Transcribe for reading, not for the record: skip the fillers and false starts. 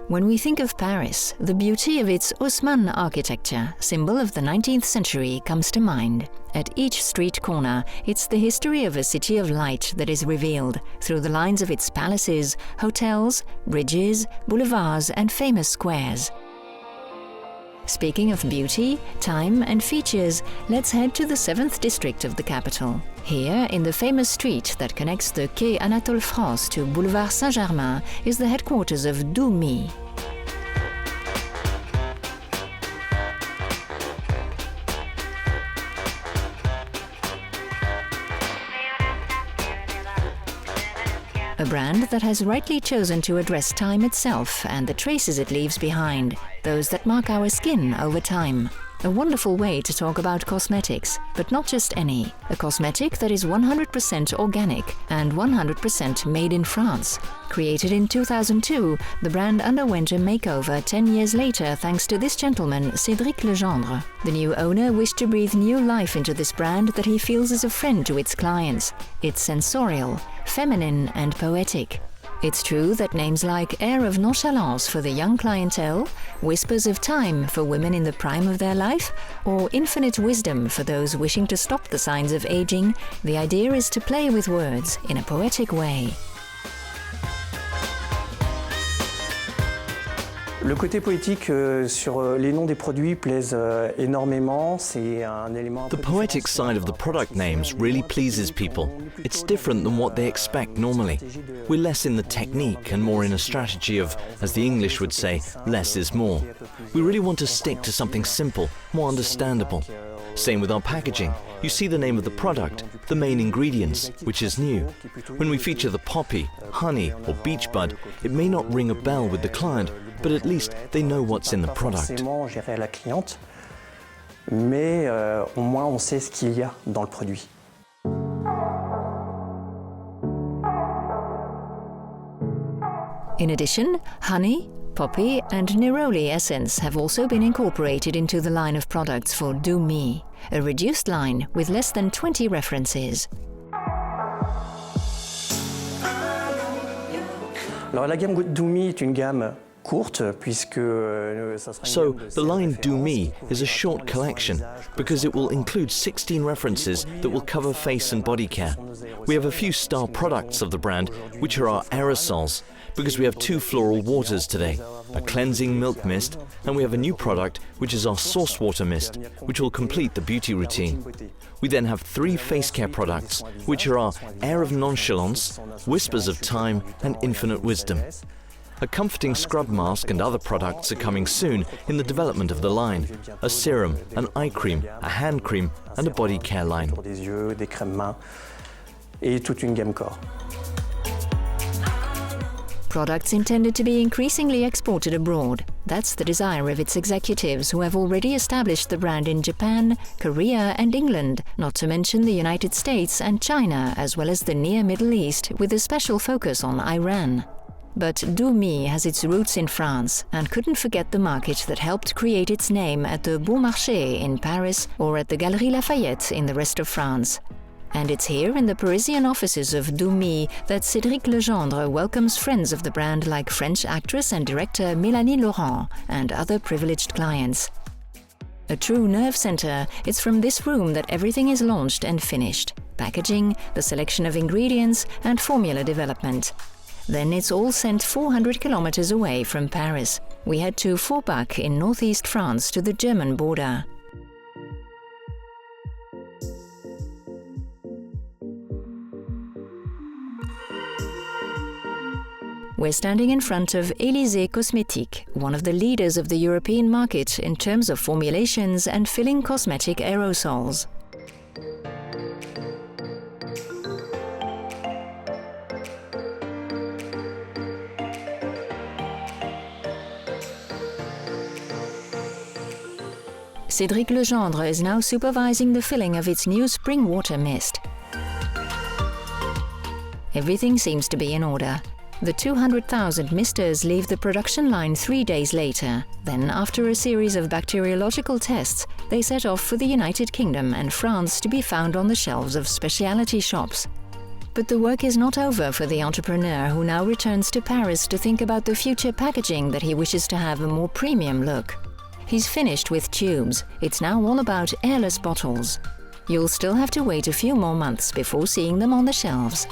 When we think of Paris, the beauty of its Haussmann architecture, symbol of the 19th century, comes to mind. At each street corner, it's the history of a city of light that is revealed through the lines of its palaces, hotels, bridges, boulevards and famous squares. Speaking of beauty, time and features, let's head to the 7th district of the capital. Here, in the famous street that connects the Quai Anatole France to Boulevard Saint-Germain, is the headquarters of DOUX-ME. A brand that has rightly chosen to address time itself and the traces it leaves behind, those that mark our skin over time. A wonderful way to talk about cosmetics, but not just any. A cosmetic that is 100% organic and 100% made in France. Created in 2002, the brand underwent a makeover 10 years later thanks to this gentleman, Cédric Legendre. The new owner wished to breathe new life into this brand that he feels is a friend to its clients. It's sensorial, feminine and poetic. It's true that names like Air of Nonchalance for the young clientele, Whispers of Time for women in the prime of their life, or Infinite Wisdom for those wishing to stop the signs of aging, the idea is to play with words in a poetic way. Le côté poétique sur les noms des produits plaise énormément. C'est un élément. The poetic side of the product names really pleases people. It's different than what they expect normally. We're less in the technique and more in a strategy of, as the English would say, less is more. We really want to stick to something simple, more understandable. Same with our packaging. You see the name of the product, the main ingredients, which is new. When we feature the poppy, honey or beech bud, it may not ring a bell with the client, but at least they know what's in the product. Mais au moins on sait ce qu'il y a dans le produit. In addition, honey, poppy and neroli essence have also been incorporated into the line of products for DOUX-ME, a reduced line with less than 20 references. Alors la gamme DOUX-ME est une gamme courte puisque So the line DOUX-ME is a short collection because it will include 16 references that will cover face and body care. We have a few star products of the brand which are our aerosols because we have 2 floral waters today, a cleansing milk mist, and we have a new product which is our sauce water mist which will complete the beauty routine. We then have 3 face care products which are our Air of Nonchalance, Whispers of Time and Infinite Wisdom. A comforting scrub mask and other products are coming soon in the development of the line. A serum, an eye cream, a hand cream and a body care line. Pour des yeux, des crèmes mains et toute une gamme corps. Products intended to be increasingly exported abroad. That's the desire of its executives who have already established the brand in Japan, Korea and England, not to mention the United States and China, as well as the near Middle East, with a special focus on Iran. But DOUX-ME has its roots in France and couldn't forget the market that helped create its name at the Bon Marché in Paris or at the Galeries Lafayette in the rest of France. And it's here in the Parisian offices of DOUX-ME that Cédric Legendre welcomes friends of the brand like French actress and director Mélanie Laurent and other privileged clients. A true nerve center, it's from this room that everything is launched and finished. Packaging, the selection of ingredients and formula development. Then it's all sent 400 kilometers away from Paris. We head to Forbach in northeast France to the German border. We're standing in front of Elysée Cosmetique, one of the leaders of the European market in terms of formulations and filling cosmetic aerosols. Cédric Legendre is now supervising the filling of its new spring water mist. Everything seems to be in order. The 200,000 misters leave the production line 3 days later. Then, after a series of bacteriological tests, they set off for the United Kingdom and France to be found on the shelves of specialty shops. But the work is not over for the entrepreneur who now returns to Paris to think about the future packaging that he wishes to have a more premium look. He's finished with tubes. It's now all about airless bottles. You'll still have to wait a few more months before seeing them on the shelves.